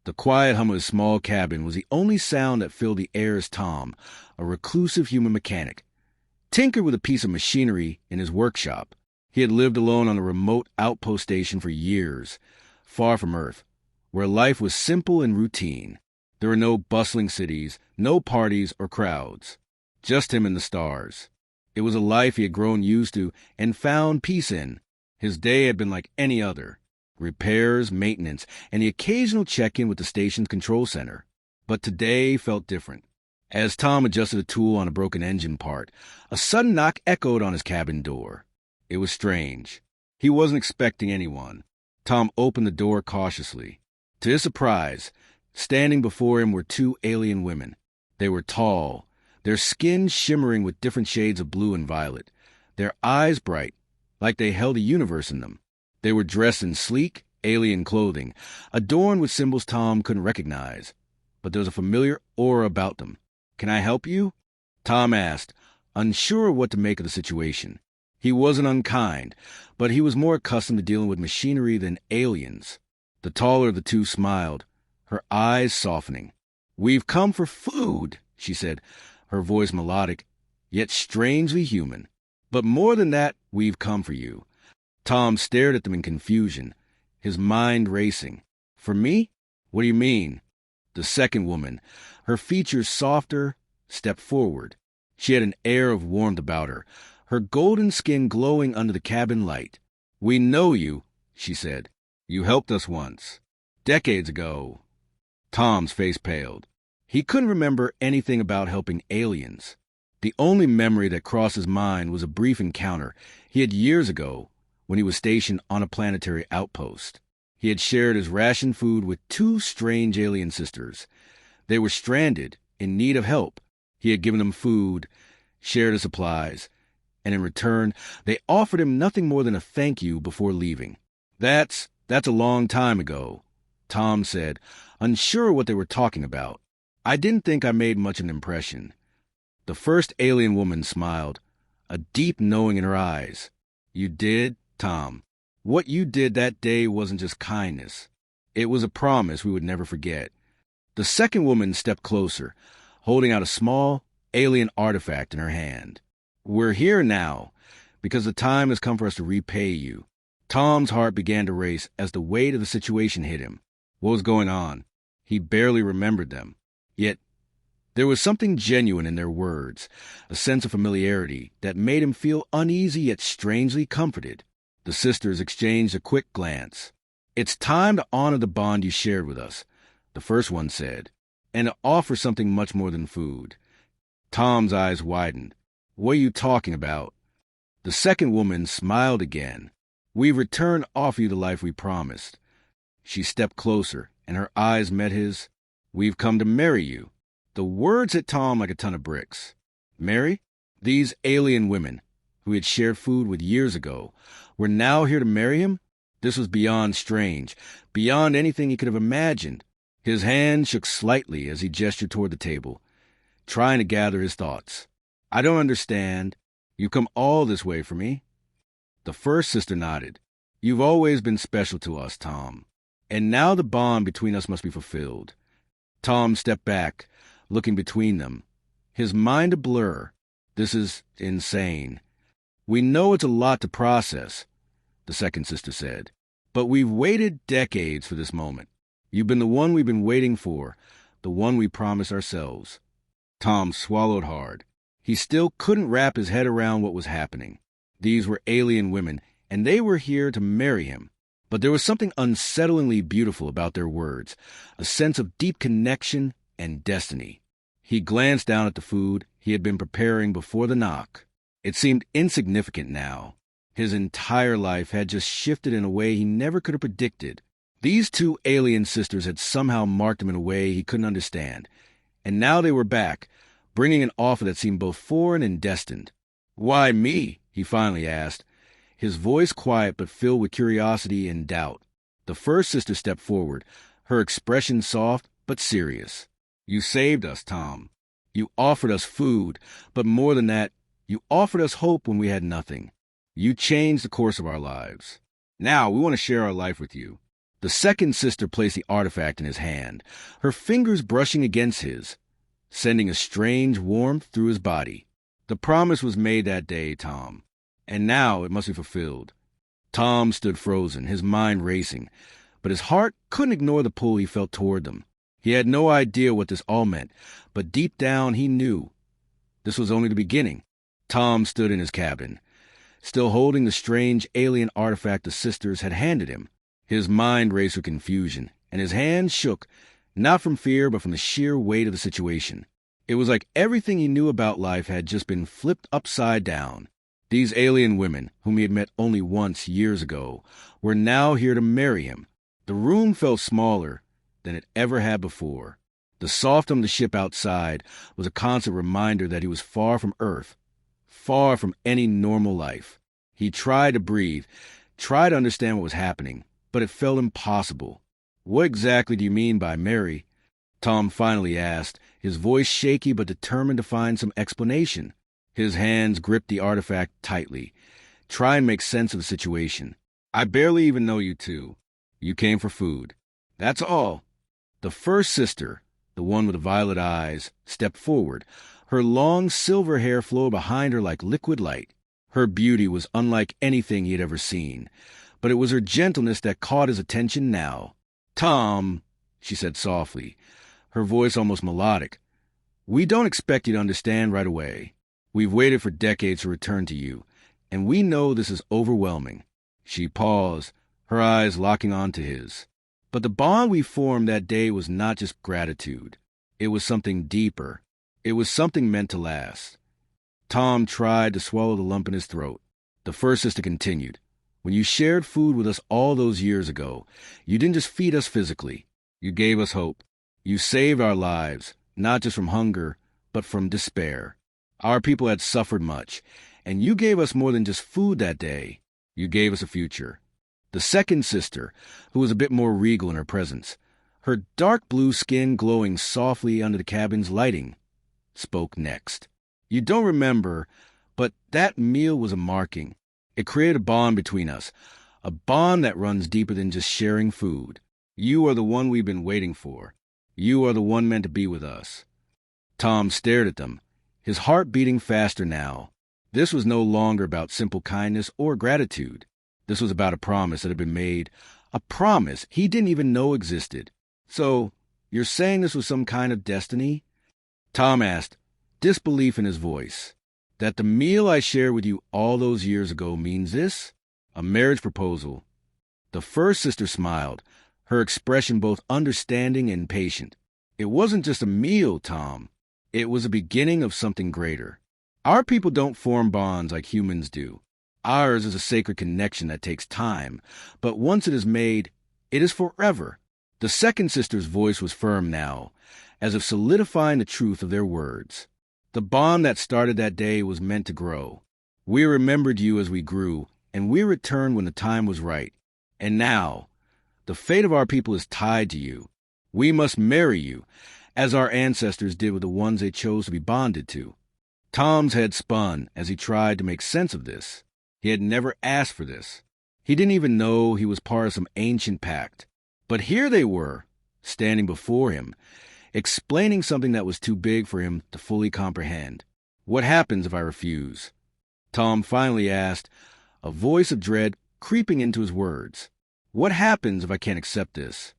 The quiet hum of his small cabin was the only sound that filled the air as Tom, a reclusive human mechanic, tinkered with a piece of machinery in his workshop. He had lived alone on a remote outpost station for years, far from Earth, where life was simple and routine. There were no bustling cities, no parties or crowds, just him and the stars. It was a life he had grown used to and found peace in. His day had been like any other: repairs, maintenance, and the occasional check-in with the station's control center. But today felt different. As Tom adjusted a tool on a broken engine part, a sudden knock echoed on his cabin door. It was strange. He wasn't expecting anyone. Tom opened the door cautiously. To his surprise, standing before him were two alien women. They were tall, their skin shimmering with different shades of blue and violet, their eyes bright, like they held a universe in them. They were dressed in sleek, alien clothing, adorned with symbols Tom couldn't recognize, but there was a familiar aura about them. "Can I help you?" Tom asked, unsure what to make of the situation. He wasn't unkind, but he was more accustomed to dealing with machinery than aliens. The taller of the two smiled, her eyes softening. "We've come for food," she said, her voice melodic, yet strangely human. "But more than that, we've come for you." Tom stared at them in confusion, his mind racing. "For me? What do you mean?" The second woman, her features softer, stepped forward. She had an air of warmth about her, her golden skin glowing under the cabin light. "We know you," she said. "You helped us once. Decades ago." Tom's face paled. He couldn't remember anything about helping aliens. The only memory that crossed his mind was a brief encounter he had years ago when he was stationed on a planetary outpost. He had shared his ration food with two strange alien sisters. They were stranded, in need of help. He had given them food, shared his supplies, and in return, they offered him nothing more than a thank you before leaving. That's a long time ago," Tom said, unsure what they were talking about. "I didn't think I made much of an impression." The first alien woman smiled, a deep knowing in her eyes. "You did, Tom. What you did that day wasn't just kindness. It was a promise we would never forget." The second woman stepped closer, holding out a small, alien artifact in her hand. "We're here now, because the time has come for us to repay you." Tom's heart began to race as the weight of the situation hit him. What was going on? He barely remembered them. Yet, there was something genuine in their words, a sense of familiarity that made him feel uneasy yet strangely comforted. The sisters exchanged a quick glance. "It's time to honor the bond you shared with us," the first one said, "and to offer something much more than food." Tom's eyes widened. "What are you talking about?" The second woman smiled again. "We've returned to offer you the life we promised." She stepped closer, and her eyes met his. "We've come to marry you." The words hit Tom like a ton of bricks. Marry? These alien women, who he had shared food with years ago, were now here to marry him? This was beyond strange, beyond anything he could have imagined. His hand shook slightly as he gestured toward the table, trying to gather his thoughts. "I don't understand. You've come all this way for me?" The first sister nodded. "You've always been special to us, Tom. And now the bond between us must be fulfilled." Tom stepped back, looking between them, his mind a blur. "This is insane." "We know it's a lot to process," the second sister said, "but we've waited decades for this moment. You've been the one we've been waiting for, the one we promised ourselves." Tom swallowed hard. He still couldn't wrap his head around what was happening. These were alien women, and they were here to marry him. But there was something unsettlingly beautiful about their words, a sense of deep connection and destiny. He glanced down at the food he had been preparing before the knock. It seemed insignificant now. His entire life had just shifted in a way he never could have predicted. These two alien sisters had somehow marked him in a way he couldn't understand. And now they were back, bringing an offer that seemed both foreign and destined. "Why me?" he finally asked, his voice quiet but filled with curiosity and doubt. The first sister stepped forward, her expression soft but serious. "You saved us, Tom. You offered us food, but more than that, you offered us hope when we had nothing. You changed the course of our lives. Now we want to share our life with you. The second sister placed the artifact in his hand, her fingers brushing against his, sending a strange warmth through his body. The promise was made that day, Tom, and now it must be fulfilled. Tom stood frozen, his mind racing, but his heart couldn't ignore the pull he felt toward them. He had no idea what this all meant, but deep down he knew. This was only the beginning. Tom stood in his cabin, still holding the strange alien artifact the sisters had handed him. His mind raced with confusion, and his hands shook, not from fear but from the sheer weight of the situation. It was like everything he knew about life had just been flipped upside down. These alien women, whom he had met only once years ago, were now here to marry him. The room felt smaller than it ever had before. The soft on the ship outside was a constant reminder that he was far from Earth, far from any normal life. He tried to breathe, tried to understand what was happening, but it felt impossible. "What exactly do you mean by marry?" Tom finally asked, his voice shaky but determined to find some explanation. His hands gripped the artifact tightly, trying to make sense of the situation. "I barely even know you two. You came for food. That's all." The first sister, the one with the violet eyes, stepped forward. Her long silver hair flowed behind her like liquid light. Her beauty was unlike anything he had ever seen, but it was her gentleness that caught his attention now. "Tom," she said softly, her voice almost melodic, "we don't expect you to understand right away. We've waited for decades to return to you, and we know this is overwhelming." She paused, her eyes locking onto his. "But the bond we formed that day was not just gratitude. It was something deeper. It was something meant to last." Tom tried to swallow the lump in his throat. The first sister continued, "When you shared food with us all those years ago, you didn't just feed us physically. You gave us hope. You saved our lives, not just from hunger, but from despair. Our people had suffered much, and you gave us more than just food that day. You gave us a future." The second sister, who was a bit more regal in her presence, her dark blue skin glowing softly under the cabin's lighting, spoke next. "You don't remember, but that meal was a marking. It created a bond between us, a bond that runs deeper than just sharing food. You are the one we've been waiting for. You are the one meant to be with us." Tom stared at them, his heart beating faster now. This was no longer about simple kindness or gratitude. This was about a promise that had been made, a promise he didn't even know existed. "So, you're saying this was some kind of destiny?" Tom asked, disbelief in his voice. "That the meal I shared with you all those years ago means this? A marriage proposal?" The first sister smiled, her expression both understanding and patient. "It wasn't just a meal, Tom. It was the beginning of something greater. Our people don't form bonds like humans do. Ours is a sacred connection that takes time, but once it is made, it is forever." The second sister's voice was firm now, as if solidifying the truth of their words. "The bond that started that day was meant to grow. We remembered you as we grew, and we returned when the time was right. And now, the fate of our people is tied to you. We must marry you, as our ancestors did with the ones they chose to be bonded to." Tom's head spun as he tried to make sense of this. He had never asked for this. He didn't even know he was part of some ancient pact. But here they were, standing before him, explaining something that was too big for him to fully comprehend. "What happens if I refuse?" Tom finally asked, a voice of dread creeping into his words. "What happens if I can't accept this?"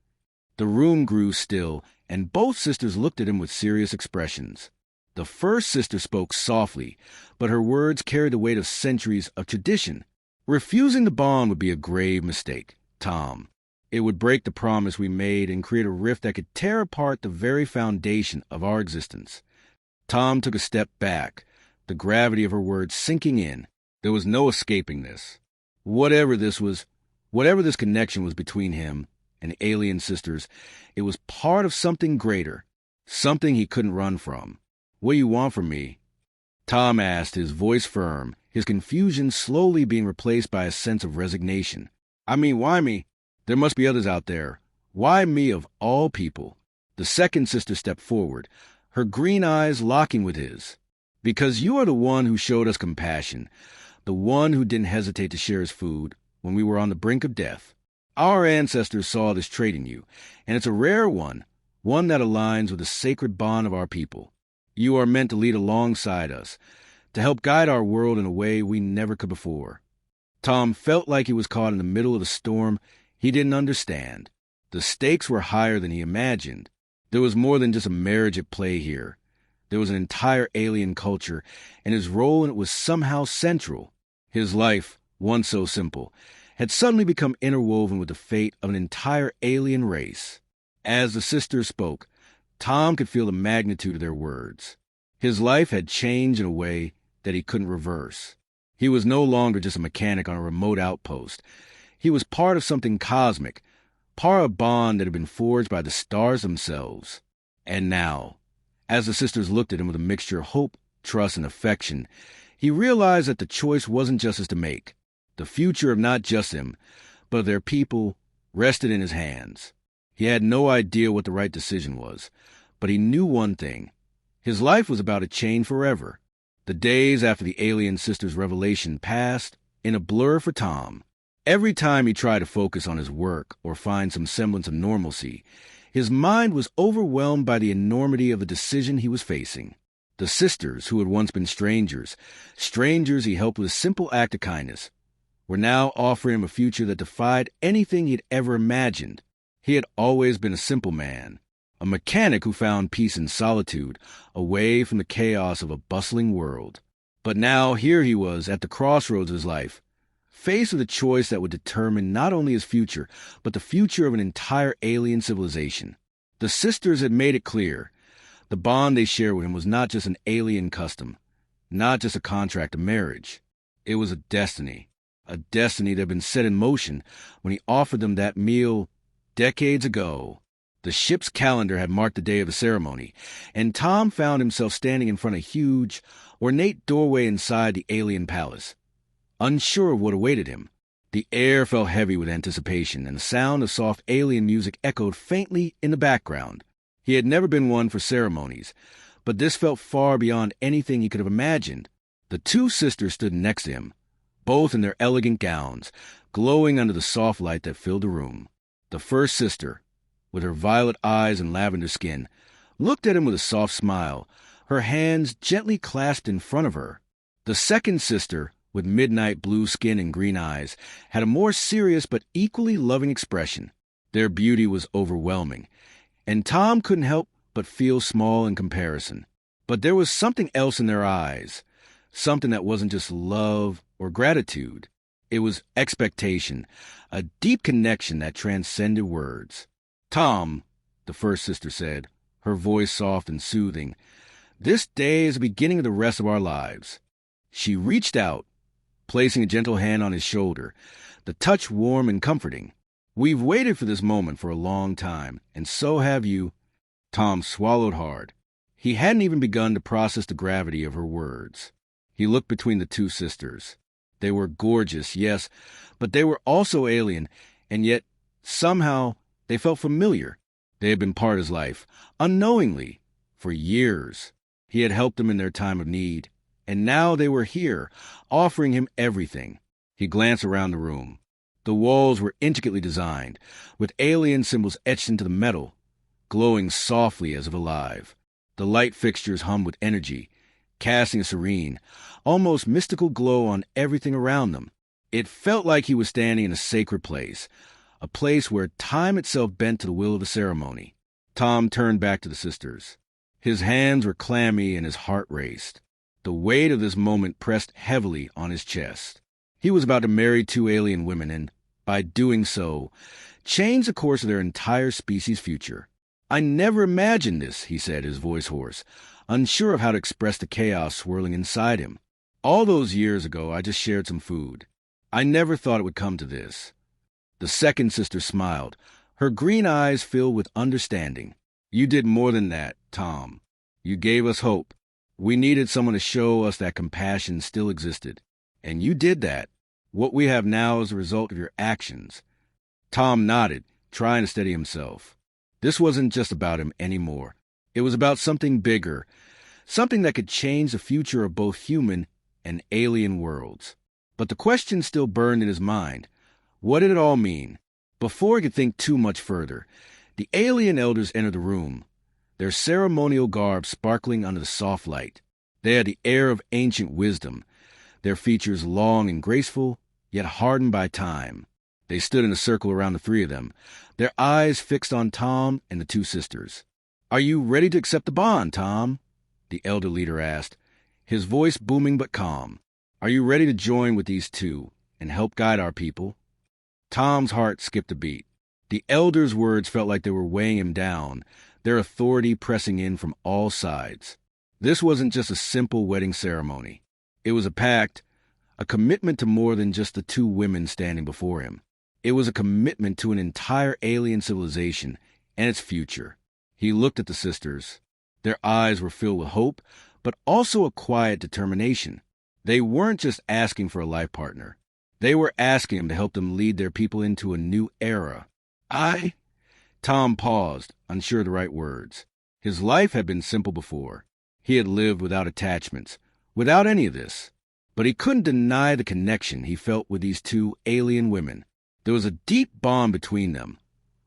The room grew still, and both sisters looked at him with serious expressions. The first sister spoke softly, but her words carried the weight of centuries of tradition. "Refusing the bond would be a grave mistake, Tom. It would break the promise we made and create a rift that could tear apart the very foundation of our existence." Tom took a step back, the gravity of her words sinking in. There was no escaping this. Whatever this connection was between him and the alien sisters, it was part of something greater, something he couldn't run from. "What do you want from me?" Tom asked, his voice firm, his confusion slowly being replaced by a sense of resignation. "I mean, why me? There must be others out there. Why me of all people?" The second sister stepped forward, her green eyes locking with his. "Because you are the one who showed us compassion, the one who didn't hesitate to share his food when we were on the brink of death. Our ancestors saw this trait in you, and it's a rare one that aligns with the sacred bond of our people. You are meant to lead alongside us, to help guide our world in a way we never could before. Tom felt like he was caught in the middle of a storm he didn't understand. The stakes were higher than he imagined. There was more than just a marriage at play here. There was an entire alien culture, and his role in it was somehow central. His life, once so simple, had suddenly become interwoven with the fate of an entire alien race. As the sisters spoke, Tom could feel the magnitude of their words. His life had changed in a way that he couldn't reverse. He was no longer just a mechanic on a remote outpost. He was part of something cosmic, part of a bond that had been forged by the stars themselves. And now, as the sisters looked at him with a mixture of hope, trust, and affection, he realized that the choice wasn't just his to make. The future of not just him, but of their people, rested in his hands. He had no idea what the right decision was, but he knew one thing. His life was about to change forever. The days after the alien sister's revelation passed in a blur for Tom. Every time he tried to focus on his work or find some semblance of normalcy, his mind was overwhelmed by the enormity of the decision he was facing. The sisters, who had once been strangers he helped with a simple act of kindness, were now offering him a future that defied anything he'd ever imagined. He had always been a simple man, a mechanic who found peace in solitude, away from the chaos of a bustling world. But now here he was at the crossroads of his life, faced with a choice that would determine not only his future, but the future of an entire alien civilization. The sisters had made it clear. The bond they shared with him was not just an alien custom, not just a contract of marriage. It was a destiny that had been set in motion when he offered them that meal decades ago. The ship's calendar had marked the day of the ceremony, and Tom found himself standing in front of a huge, ornate doorway inside the alien palace, unsure of what awaited him. The air felt heavy with anticipation, and the sound of soft alien music echoed faintly in the background. He had never been one for ceremonies, but this felt far beyond anything he could have imagined. The two sisters stood next to him, both in their elegant gowns, glowing under the soft light that filled the room. The first sister, with her violet eyes and lavender skin, looked at him with a soft smile, her hands gently clasped in front of her. The second sister, with midnight blue skin and green eyes, had a more serious but equally loving expression. Their beauty was overwhelming, and Tom couldn't help but feel small in comparison. But there was something else in their eyes, something that wasn't just love or gratitude. It was expectation, a deep connection that transcended words. "Tom," the first sister said, her voice soft and soothing, "this day is the beginning of the rest of our lives." She reached out, placing a gentle hand on his shoulder, the touch warm and comforting. "We've waited for this moment for a long time, and so have you." Tom swallowed hard. He hadn't even begun to process the gravity of her words. He looked between the two sisters. They were gorgeous, yes, but they were also alien, and yet, somehow, they felt familiar. They had been part of his life, unknowingly, for years. He had helped them in their time of need, and now they were here, offering him everything. He glanced around the room. The walls were intricately designed, with alien symbols etched into the metal, glowing softly as if alive. The light fixtures hummed with energy, casting a serene, almost mystical glow on everything around them. It felt like he was standing in a sacred place, a place where time itself bent to the will of the ceremony. Tom turned back to the sisters. His hands were clammy and his heart raced. The weight of this moment pressed heavily on his chest. He was about to marry two alien women and, by doing so, change the course of their entire species' future. "I never imagined this," he said, his voice hoarse, unsure of how to express the chaos swirling inside him. "All those years ago, I just shared some food. I never thought it would come to this." The second sister smiled, her green eyes filled with understanding. "You did more than that, Tom. You gave us hope. We needed someone to show us that compassion still existed. And you did that. What we have now is the result of your actions." Tom nodded, trying to steady himself. This wasn't just about him anymore. It was about something bigger, something that could change the future of both human and alien worlds. But the question still burned in his mind. What did it all mean? Before he could think too much further, the alien elders entered the room, their ceremonial garb sparkling under the soft light. They had the air of ancient wisdom, their features long and graceful, yet hardened by time. They stood in a circle around the three of them, their eyes fixed on Tom and the two sisters. "Are you ready to accept the bond, Tom?" the elder leader asked, his voice booming but calm. "Are you ready to join with these two and help guide our people?" Tom's heart skipped a beat. The elder's words felt like they were weighing him down, their authority pressing in from all sides. This wasn't just a simple wedding ceremony. It was a pact, a commitment to more than just the two women standing before him. It was a commitment to an entire alien civilization and its future. He looked at the sisters. Their eyes were filled with hope, but also a quiet determination. They weren't just asking for a life partner. They were asking him to help them lead their people into a new era. Tom paused, unsure of the right words. His life had been simple before. He had lived without attachments, without any of this. But he couldn't deny the connection he felt with these two alien women. There was a deep bond between them,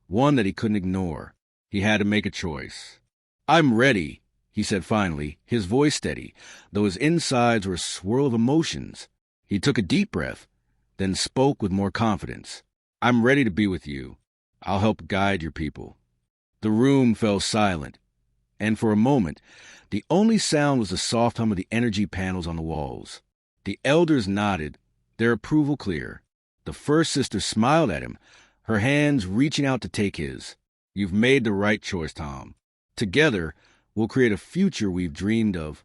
one that he couldn't ignore. He had to make a choice. "I'm ready," he said finally, his voice steady, though his insides were a swirl of emotions. He took a deep breath, then spoke with more confidence. "I'm ready to be with you. I'll help guide your people." The room fell silent, and for a moment, the only sound was the soft hum of the energy panels on the walls. The elders nodded, their approval clear. The first sister smiled at him, her hands reaching out to take his. "You've made the right choice, Tom. Together, we'll create a future we've dreamed of."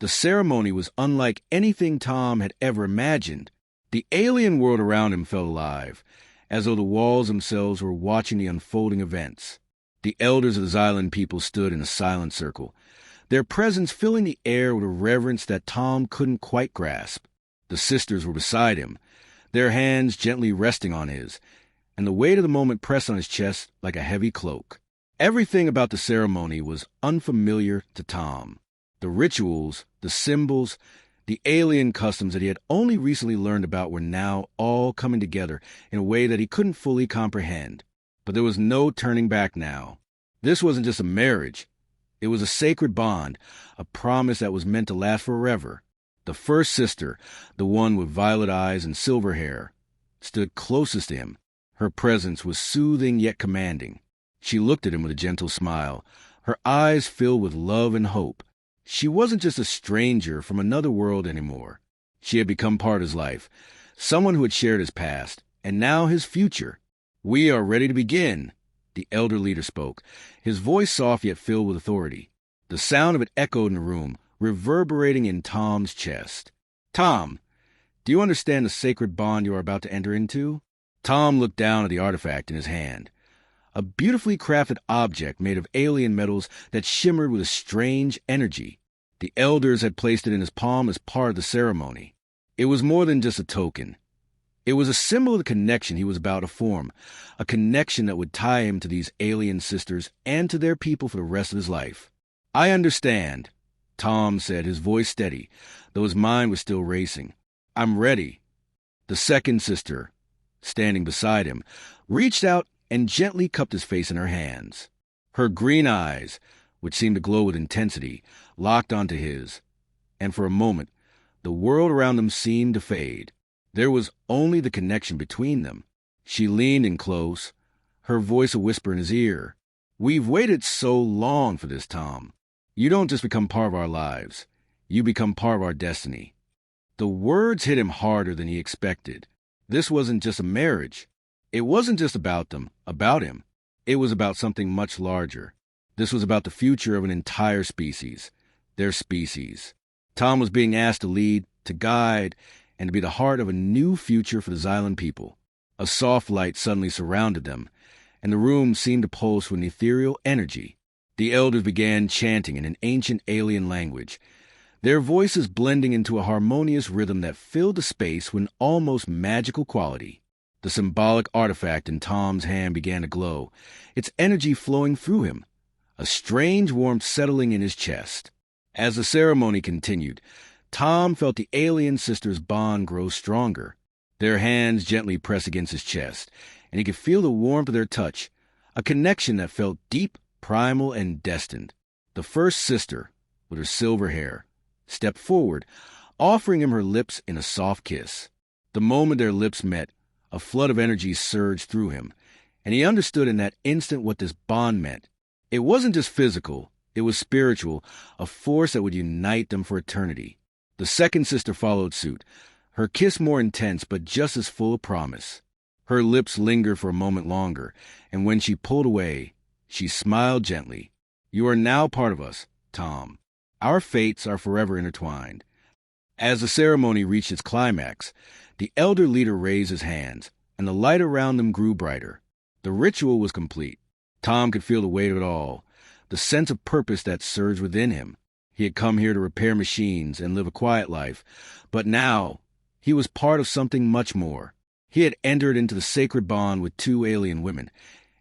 The ceremony was unlike anything Tom had ever imagined. The alien world around him felt alive, as though the walls themselves were watching the unfolding events. The elders of the Xylan people stood in a silent circle, their presence filling the air with a reverence that Tom couldn't quite grasp. The sisters were beside him, their hands gently resting on his, and the weight of the moment pressed on his chest like a heavy cloak. Everything about the ceremony was unfamiliar to Tom. The rituals, the symbols, the alien customs that he had only recently learned about were now all coming together in a way that he couldn't fully comprehend. But there was no turning back now. This wasn't just a marriage. It was a sacred bond, a promise that was meant to last forever. The first sister, the one with violet eyes and silver hair, stood closest to him. Her presence was soothing yet commanding. She looked at him with a gentle smile, her eyes filled with love and hope. She wasn't just a stranger from another world anymore. She had become part of his life, someone who had shared his past, and now his future. "We are ready to begin," the elder leader spoke, his voice soft yet filled with authority. The sound of it echoed in the room, reverberating in Tom's chest. "Tom, do you understand the sacred bond you are about to enter into?" Tom looked down at the artifact in his hand, a beautifully crafted object made of alien metals that shimmered with a strange energy. The elders had placed it in his palm as part of the ceremony. It was more than just a token. It was a symbol of the connection he was about to form, a connection that would tie him to these alien sisters and to their people for the rest of his life. "I understand," Tom said, his voice steady, though his mind was still racing. "I'm ready." The second sister, standing beside him, reached out and gently cupped his face in her hands. Her green eyes, which seemed to glow with intensity, locked onto his, and for a moment, the world around them seemed to fade. There was only the connection between them. She leaned in close, her voice a whisper in his ear. "We've waited so long for this, Tom. You don't just become part of our lives. You become part of our destiny." The words hit him harder than he expected. This wasn't just a marriage. It wasn't just about them, about him. It was about something much larger. This was about the future of an entire species, their species. Tom was being asked to lead, to guide, and to be the heart of a new future for the Xylan people. A soft light suddenly surrounded them, and the room seemed to pulse with an ethereal energy. The elders began chanting in an ancient alien language, their voices blending into a harmonious rhythm that filled the space with an almost magical quality. The symbolic artifact in Tom's hand began to glow, its energy flowing through him, a strange warmth settling in his chest. As the ceremony continued, Tom felt the alien sisters' bond grow stronger. Their hands gently pressed against his chest, and he could feel the warmth of their touch, a connection that felt deep, primal, and destined. The first sister, with her silver hair, stepped forward, offering him her lips in a soft kiss. The moment their lips met, a flood of energy surged through him, and he understood in that instant what this bond meant. It wasn't just physical, it was spiritual, a force that would unite them for eternity. The second sister followed suit, her kiss more intense but just as full of promise. Her lips lingered for a moment longer, and when she pulled away, she smiled gently. "You are now part of us, Tom. Our fates are forever intertwined." As the ceremony reached its climax, the elder leader raised his hands, and the light around them grew brighter. The ritual was complete. Tom could feel the weight of it all, the sense of purpose that surged within him. He had come here to repair machines and live a quiet life, but now he was part of something much more. He had entered into the sacred bond with two alien women,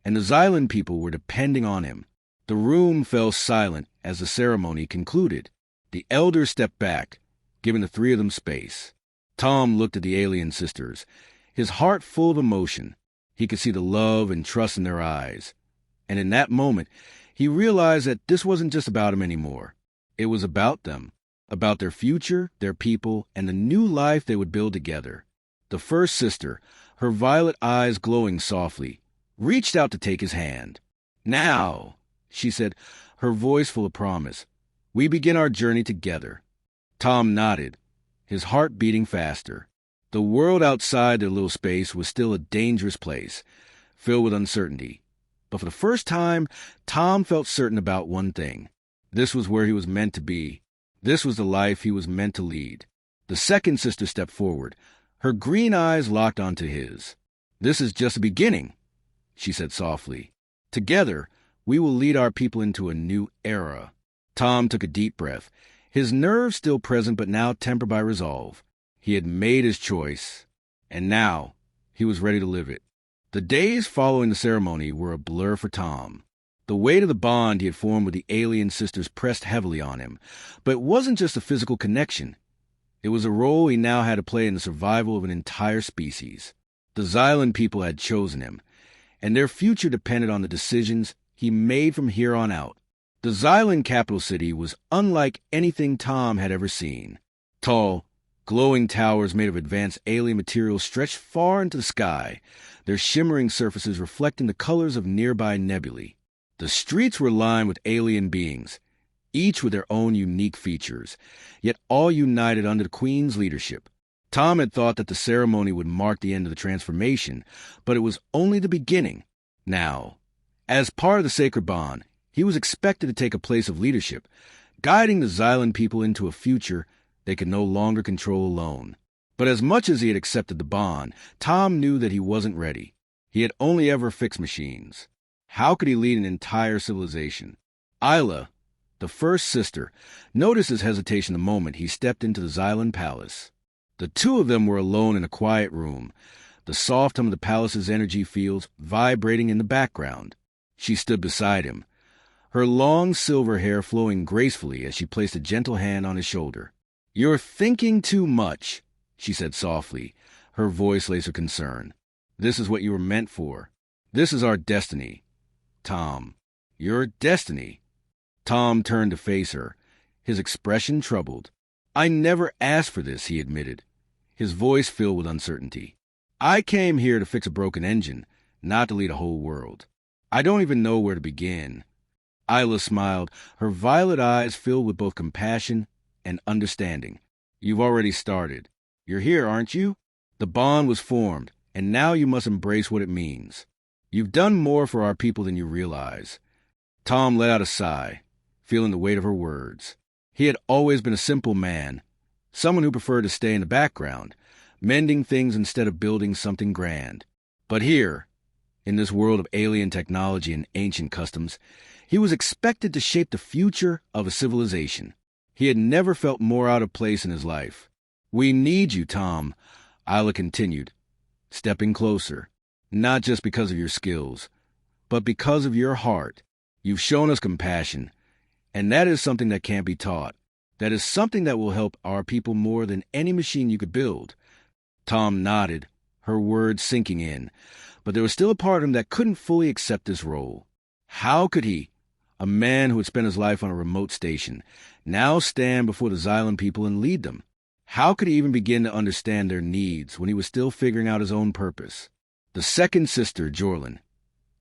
and the Xylan people were depending on him. The room fell silent as the ceremony concluded. The elder stepped back, giving the three of them space. Tom looked at the alien sisters, his heart full of emotion. He could see the love and trust in their eyes. And in that moment, he realized that this wasn't just about him anymore. It was about them, about their future, their people, and the new life they would build together. The first sister, her violet eyes glowing softly, reached out to take his hand. "Now," she said, her voice full of promise, "we begin our journey together." Tom nodded, his heart beating faster. The world outside their little space was still a dangerous place, filled with uncertainty. But for the first time, Tom felt certain about one thing. This was where he was meant to be. This was the life he was meant to lead. The second sister stepped forward, her green eyes locked onto his. "This is just the beginning," she said softly. "Together, we will lead our people into a new era." Tom took a deep breath, his nerves still present but now tempered by resolve. He had made his choice, and now he was ready to live it. The days following the ceremony were a blur for Tom. The weight of the bond he had formed with the alien sisters pressed heavily on him, but it wasn't just a physical connection. It was a role he now had to play in the survival of an entire species. The Xylan people had chosen him, and their future depended on the decisions he made from here on out. The Xylan capital city was unlike anything Tom had ever seen. Tall, glowing towers made of advanced alien materials stretched far into the sky, their shimmering surfaces reflecting the colors of nearby nebulae. The streets were lined with alien beings, each with their own unique features, yet all united under the Queen's leadership. Tom had thought that the ceremony would mark the end of the transformation, but it was only the beginning. Now, as part of the sacred bond, he was expected to take a place of leadership, guiding the Xylan people into a future they could no longer control alone. But as much as he had accepted the bond, Tom knew that he wasn't ready. He had only ever fixed machines. How could he lead an entire civilization? Isla, the first sister, noticed his hesitation the moment he stepped into the Xylan palace. The two of them were alone in a quiet room, the soft hum of the palace's energy fields vibrating in the background. She stood beside him, her long silver hair flowing gracefully as she placed a gentle hand on his shoulder. "You're thinking too much," she said softly, her voice laced with concern. "This is what you were meant for. This is our destiny. Tom, your destiny." Tom turned to face her, his expression troubled. "I never asked for this," he admitted, his voice filled with uncertainty. "I came here to fix a broken engine, not to lead a whole world. I don't even know where to begin." Isla smiled, her violet eyes filled with both compassion and understanding. "You've already started. You're here, aren't you? The bond was formed, and now you must embrace what it means. You've done more for our people than you realize." Tom let out a sigh, feeling the weight of her words. He had always been a simple man, someone who preferred to stay in the background, mending things instead of building something grand. But here, in this world of alien technology and ancient customs, he was expected to shape the future of a civilization. He had never felt more out of place in his life. "We need you, Tom," Isla continued, stepping closer. "Not just because of your skills, but because of your heart. You've shown us compassion, and that is something that can't be taught. That is something that will help our people more than any machine you could build." Tom nodded, her words sinking in, but there was still a part of him that couldn't fully accept this role. How could he, a man who had spent his life on a remote station, now stand before the Xylan people and lead them? How could he even begin to understand their needs when he was still figuring out his own purpose? The second sister, Jorlin,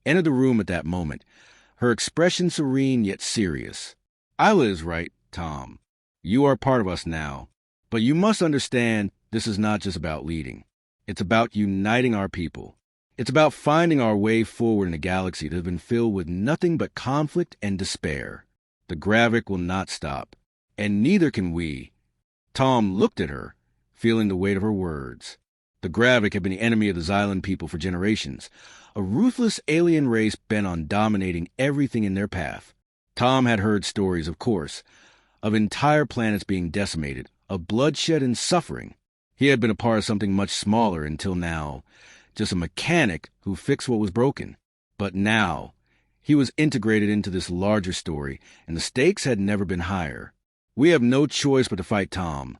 entered the room at that moment, her expression serene yet serious. Isla is right, Tom. You are part of us now. But you must understand this is not just about leading. It's about uniting our people. It's about finding our way forward in a galaxy that has been filled with nothing but conflict and despair. The Gravik will not stop, and neither can we. Tom looked at her, feeling the weight of her words. The Gravik had been the enemy of the Xylan people for generations, a ruthless alien race bent on dominating everything in their path. Tom had heard stories, of course, of entire planets being decimated, of bloodshed and suffering. He had been a part of something much smaller until now, just a mechanic who fixed what was broken. But now, he was integrated into this larger story, and the stakes had never been higher. We have no choice but to fight Tom,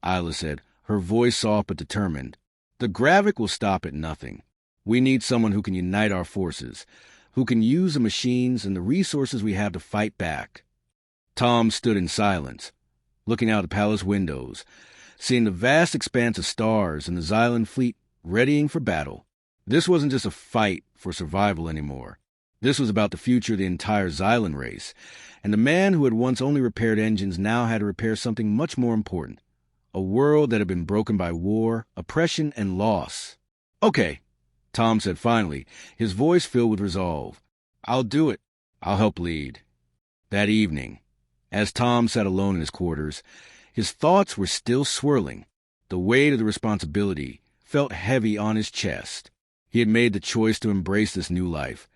Isla said, her voice soft but determined. The Gravik will stop at nothing. We need someone who can unite our forces, who can use the machines and the resources we have to fight back. Tom stood in silence, looking out the palace windows, seeing the vast expanse of stars and the Xylan fleet readying for battle. This wasn't just a fight for survival anymore. This was about the future of the entire Xylan race, and the man who had once only repaired engines now had to repair something much more important, a world that had been broken by war, oppression, and loss. Okay, Tom said finally, his voice filled with resolve. I'll do it. I'll help lead. That evening, as Tom sat alone in his quarters, his thoughts were still swirling. The weight of the responsibility felt heavy on his chest. He had made the choice to embrace this new life,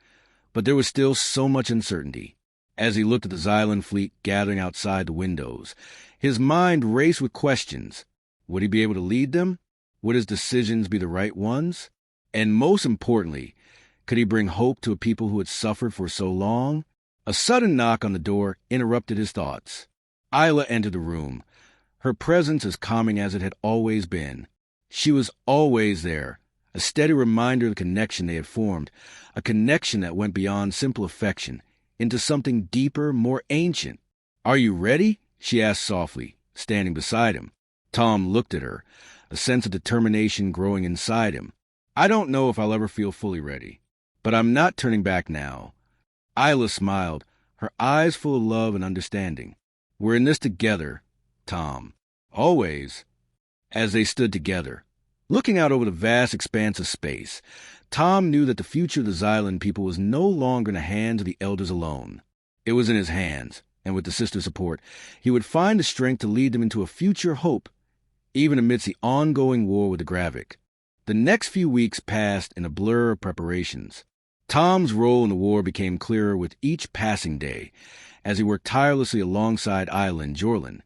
but there was still so much uncertainty. As he looked at the Xylan fleet gathering outside the windows, his mind raced with questions. Would he be able to lead them? Would his decisions be the right ones? And most importantly, could he bring hope to a people who had suffered for so long? A sudden knock on the door interrupted his thoughts. Isla entered the room, her presence as calming as it had always been. She was always there, a steady reminder of the connection they had formed, a connection that went beyond simple affection, into something deeper, more ancient. Are you ready? She asked softly, standing beside him. Tom looked at her, a sense of determination growing inside him. I don't know if I'll ever feel fully ready, but I'm not turning back now. Isla smiled, her eyes full of love and understanding. We're in this together, Tom. Always. As they stood together, looking out over the vast expanse of space, Tom knew that the future of the Xylan people was no longer in the hands of the elders alone. It was in his hands, and with the sister's support, he would find the strength to lead them into a future hope, even amidst the ongoing war with the Gravik. The next few weeks passed in a blur of preparations. Tom's role in the war became clearer with each passing day, as he worked tirelessly alongside Isla and Jorlin,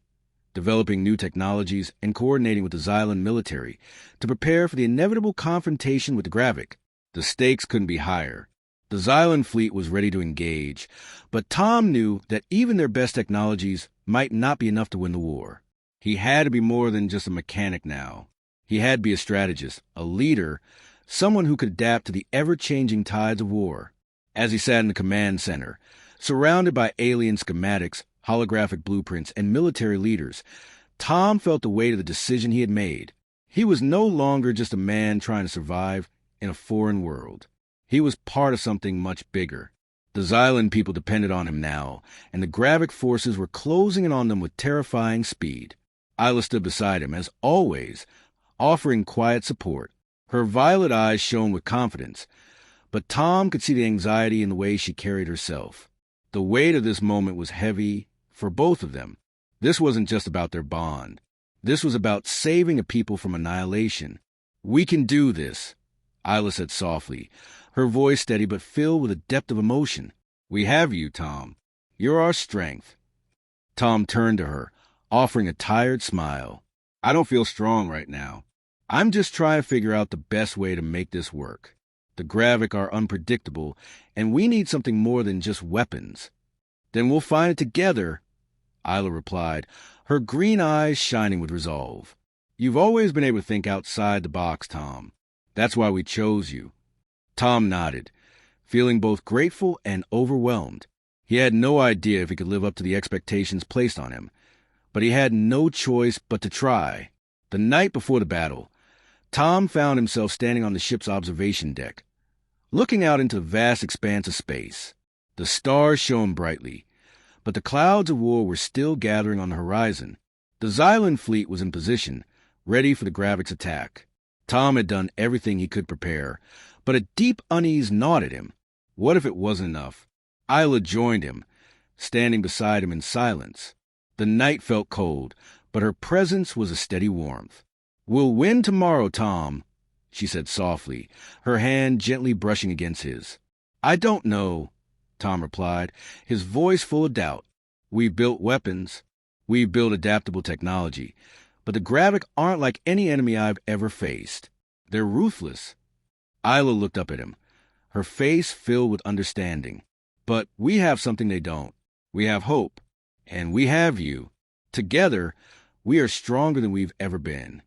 developing new technologies and coordinating with the Xylan military to prepare for the inevitable confrontation with the Gravik. The stakes couldn't be higher. The Xylan fleet was ready to engage, but Tom knew that even their best technologies might not be enough to win the war. He had to be more than just a mechanic now. He had to be a strategist, a leader, someone who could adapt to the ever-changing tides of war. As he sat in the command center, surrounded by alien schematics, holographic blueprints, and military leaders, Tom felt the weight of the decision he had made. He was no longer just a man trying to survive in a foreign world. He was part of something much bigger. The Xylan people depended on him now, and the Gravik forces were closing in on them with terrifying speed. Isla stood beside him, as always, offering quiet support. Her violet eyes shone with confidence, but Tom could see the anxiety in the way she carried herself. The weight of this moment was heavy for both of them. This wasn't just about their bond. This was about saving a people from annihilation. We can do this, Isla said softly, her voice steady but filled with a depth of emotion. We have you, Tom. You're our strength. Tom turned to her, offering a tired smile. I don't feel strong right now. I'm just trying to figure out the best way to make this work. The Gravik are unpredictable, and we need something more than just weapons. Then we'll find it together, Isla replied, her green eyes shining with resolve. You've always been able to think outside the box, Tom. That's why we chose you." Tom nodded, feeling both grateful and overwhelmed. He had no idea if he could live up to the expectations placed on him, but he had no choice but to try. The night before the battle, Tom found himself standing on the ship's observation deck, looking out into the vast expanse of space. The stars shone brightly, but the clouds of war were still gathering on the horizon. The Xylan fleet was in position, ready for the Gravik's attack. Tom had done everything he could prepare, but a deep unease gnawed at him. What if it wasn't enough? Isla joined him, standing beside him in silence. The night felt cold, but her presence was a steady warmth. "We'll win tomorrow, Tom," she said softly, her hand gently brushing against his. "I don't know," Tom replied, his voice full of doubt. "We've built weapons. We've built adaptable technology. But the Gravik aren't like any enemy I've ever faced. They're ruthless." Isla looked up at him, her face filled with understanding. "But we have something they don't. We have hope. And we have you. Together, we are stronger than we've ever been."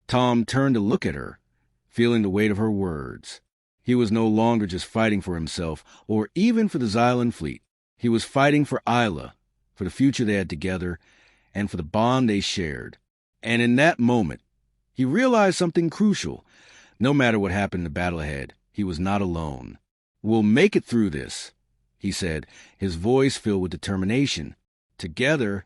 Tom turned to look at her, feeling the weight of her words. He was no longer just fighting for himself, or even for the Xylan fleet. He was fighting for Isla, for the future they had together, and for the bond they shared. And in that moment, he realized something crucial. No matter what happened in the battle ahead, he was not alone. "We'll make it through this," he said, his voice filled with determination. Together.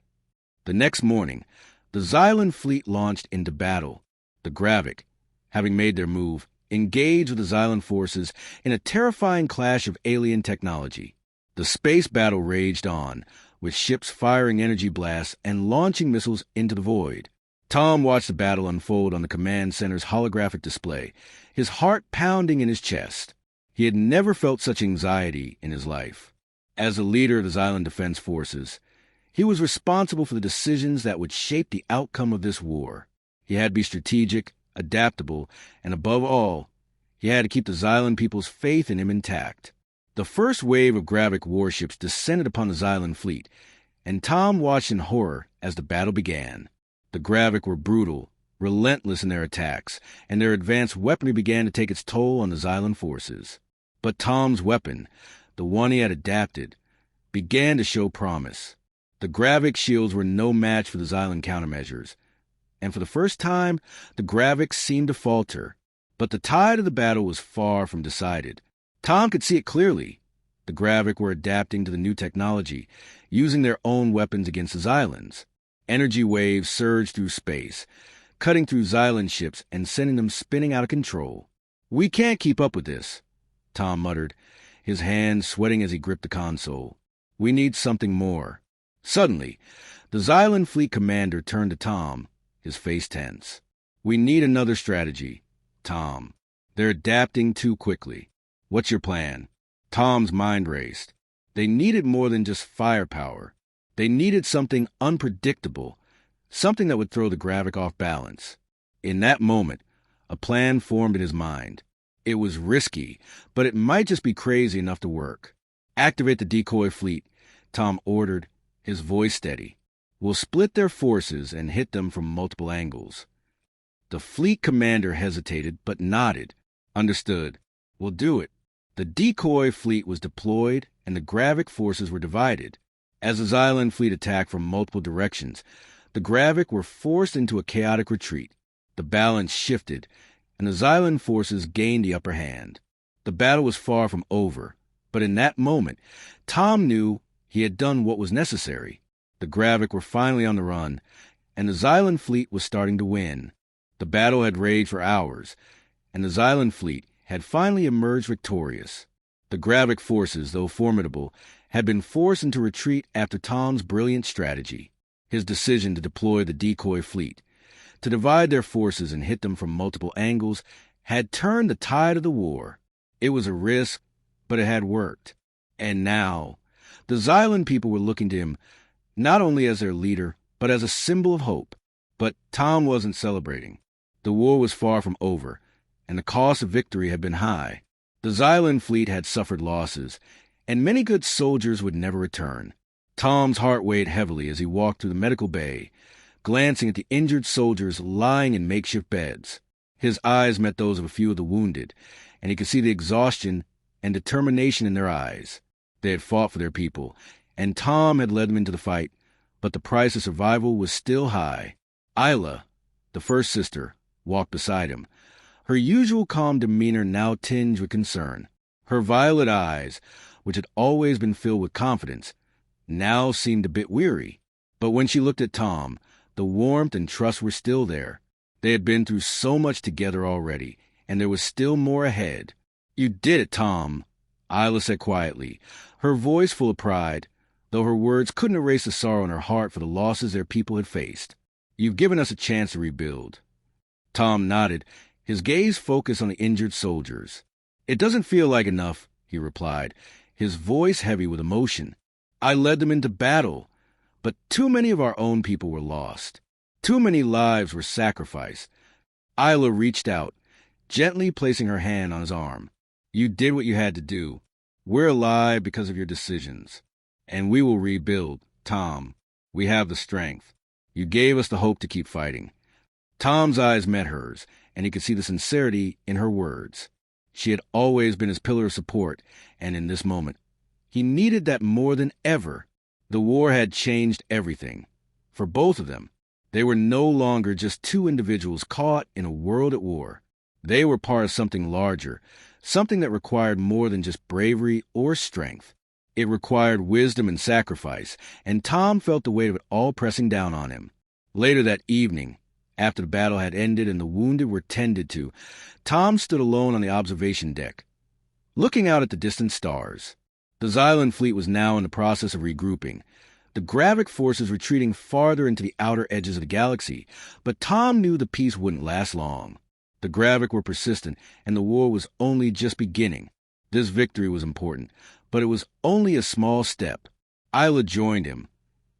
The next morning, the Xylan fleet launched into battle. The Gravik, having made their move, engaged with the Xylan forces in a terrifying clash of alien technology. The space battle raged on, with ships firing energy blasts and launching missiles into the void. Tom watched the battle unfold on the command center's holographic display, his heart pounding in his chest. He had never felt such anxiety in his life. As the leader of the Xylan Defense Forces, he was responsible for the decisions that would shape the outcome of this war. He had to be strategic, adaptable, and above all, he had to keep the Xylan people's faith in him intact. The first wave of Gravik warships descended upon the Xylan fleet, and Tom watched in horror as the battle began. The Gravik were brutal, relentless in their attacks, and their advanced weaponry began to take its toll on the Xylan forces. But Tom's weapon, the one he had adapted, began to show promise. The Gravik shields were no match for the Xylan countermeasures, and for the first time, the Gravik seemed to falter. But the tide of the battle was far from decided. Tom could see it clearly. The Gravik were adapting to the new technology, using their own weapons against the Xylans. Energy waves surged through space, cutting through Xylan ships and sending them spinning out of control. "We can't keep up with this," Tom muttered, his hands sweating as he gripped the console. "We need something more." Suddenly, the Xylan fleet commander turned to Tom, his face tense. "We need another strategy, Tom. They're adapting too quickly. What's your plan?" Tom's mind raced. They needed more than just firepower. They needed something unpredictable, something that would throw the Gravik off balance. In that moment, a plan formed in his mind. It was risky, but it might just be crazy enough to work. "Activate the decoy fleet," Tom ordered, his voice steady. "We'll split their forces and hit them from multiple angles." The fleet commander hesitated, but nodded. "Understood. We'll do it." The decoy fleet was deployed, and the Gravik forces were divided. As the Xylan fleet attacked from multiple directions, the Gravik were forced into a chaotic retreat. The balance shifted, and the Xylan forces gained the upper hand. The battle was far from over, but in that moment, Tom knew he had done what was necessary. The Gravik were finally on the run, and the Xylan fleet was starting to win. The battle had raged for hours, and the Xylan fleet had finally emerged victorious. The Gravik forces, though formidable, had been forced into retreat after Tom's brilliant strategy. His decision to deploy the decoy fleet, to divide their forces and hit them from multiple angles, had turned the tide of the war. It was a risk, but it had worked. And now, the Xylan people were looking to him not only as their leader, but as a symbol of hope. But Tom wasn't celebrating. The war was far from over, and the cost of victory had been high. The Xylan fleet had suffered losses, and many good soldiers would never return. Tom's heart weighed heavily as he walked through the medical bay, glancing at the injured soldiers lying in makeshift beds. His eyes met those of a few of the wounded, and he could see the exhaustion and determination in their eyes. They had fought for their people, and Tom had led them into the fight, but the price of survival was still high. Isla, the first sister, walked beside him, her usual calm demeanor now tinged with concern. Her violet eyes, which had always been filled with confidence, now seemed a bit weary. But when she looked at Tom, the warmth and trust were still there. They had been through so much together already, and there was still more ahead. "You did it, Tom," Isla said quietly, her voice full of pride, though her words couldn't erase the sorrow in her heart for the losses their people had faced. "You've given us a chance to rebuild." Tom nodded, his gaze focused on the injured soldiers. "It doesn't feel like enough," he replied, his voice heavy with emotion. "I led them into battle, but too many of our own people were lost. Too many lives were sacrificed." Isla reached out, gently placing her hand on his arm. "You did what you had to do. We're alive because of your decisions. And we will rebuild, Tom. We have the strength. You gave us the hope to keep fighting." Tom's eyes met hers, and he could see the sincerity in her words. She had always been his pillar of support, and in this moment, he needed that more than ever. The war had changed everything. For both of them, they were no longer just two individuals caught in a world at war. They were part of something larger, something that required more than just bravery or strength. It required wisdom and sacrifice, and Tom felt the weight of it all pressing down on him. Later that evening, after the battle had ended and the wounded were tended to, Tom stood alone on the observation deck, looking out at the distant stars. The Xylan fleet was now in the process of regrouping, the Gravik forces retreating farther into the outer edges of the galaxy, but Tom knew the peace wouldn't last long. The Gravik were persistent, and the war was only just beginning. This victory was important, but it was only a small step. Isla joined him,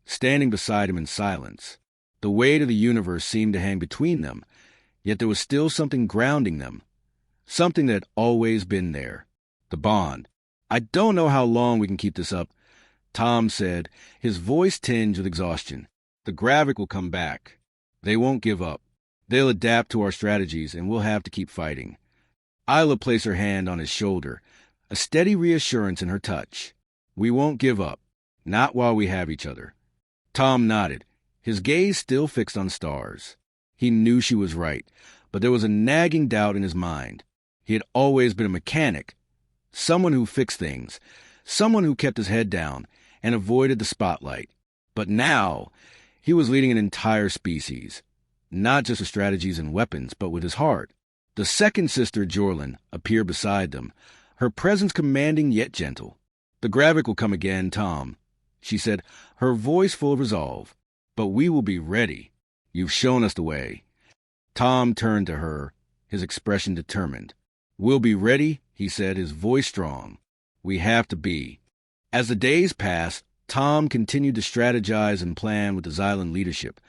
standing beside him in silence. The weight of the universe seemed to hang between them, yet there was still something grounding them, something that had always been there. The bond. "I don't know how long we can keep this up," Tom said, his voice tinged with exhaustion. "The Gravik will come back. They won't give up. They'll adapt to our strategies, and we'll have to keep fighting." Isla placed her hand on his shoulder, a steady reassurance in her touch. "We won't give up. Not while we have each other." Tom nodded, his gaze still fixed on stars. He knew she was right, but there was a nagging doubt in his mind. He had always been a mechanic, someone who fixed things, someone who kept his head down and avoided the spotlight. But now, he was leading an entire species, not just with strategies and weapons, but with his heart. The second sister, Jorlin, appeared beside them, her presence commanding yet gentle. "The Gravik will come again, Tom," she said, her voice full of resolve. "But we will be ready. You've shown us the way." Tom turned to her, his expression determined. "We'll be ready," he said, his voice strong. "We have to be." As the days passed, Tom continued to strategize and plan with the Xylan leadership,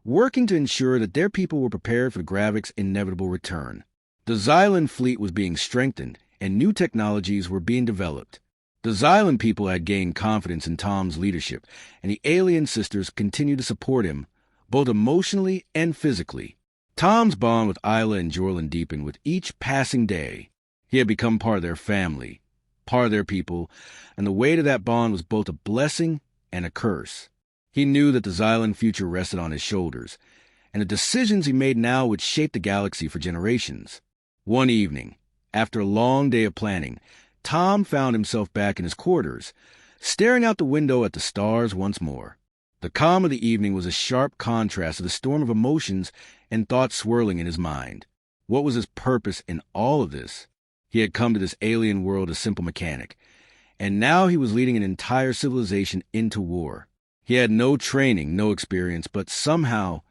working to ensure that their people were prepared for the Gravik's inevitable return. The Xylan fleet was being strengthened, and new technologies were being developed. The Xylan people had gained confidence in Tom's leadership, and the alien sisters continued to support him, both emotionally and physically. Tom's bond with Isla and Jorlin deepened with each passing day. He had become part of their family, part of their people, and the weight of that bond was both a blessing and a curse. He knew that the Xylan future rested on his shoulders, and the decisions he made now would shape the galaxy for generations. One evening, after a long day of planning, Tom found himself back in his quarters, staring out the window at the stars once more. The calm of the evening was a sharp contrast to the storm of emotions and thoughts swirling in his mind. What was his purpose in all of this? He had come to this alien world a simple mechanic, and now he was leading an entire civilization into war. He had no training, no experience, but somehow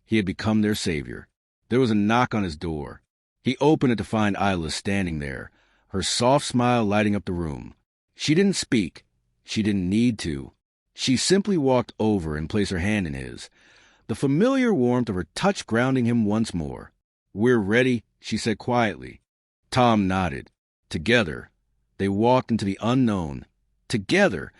he had become their savior. There was a knock on his door. He opened it to find Isla standing there, her soft smile lighting up the room. She didn't speak. She didn't need to. She simply walked over and placed her hand in his, the familiar warmth of her touch grounding him once more. "We're ready," she said quietly. Tom nodded. Together, they walked into the unknown. Together,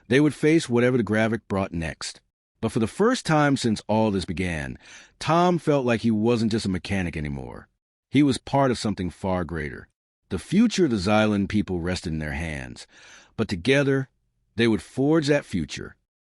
they would face whatever the Gravik brought next. But for the first time since all this began, Tom felt like he wasn't just a mechanic anymore. He was part of something far greater. The future of the Xylan people rested in their hands, but together they would forge that future.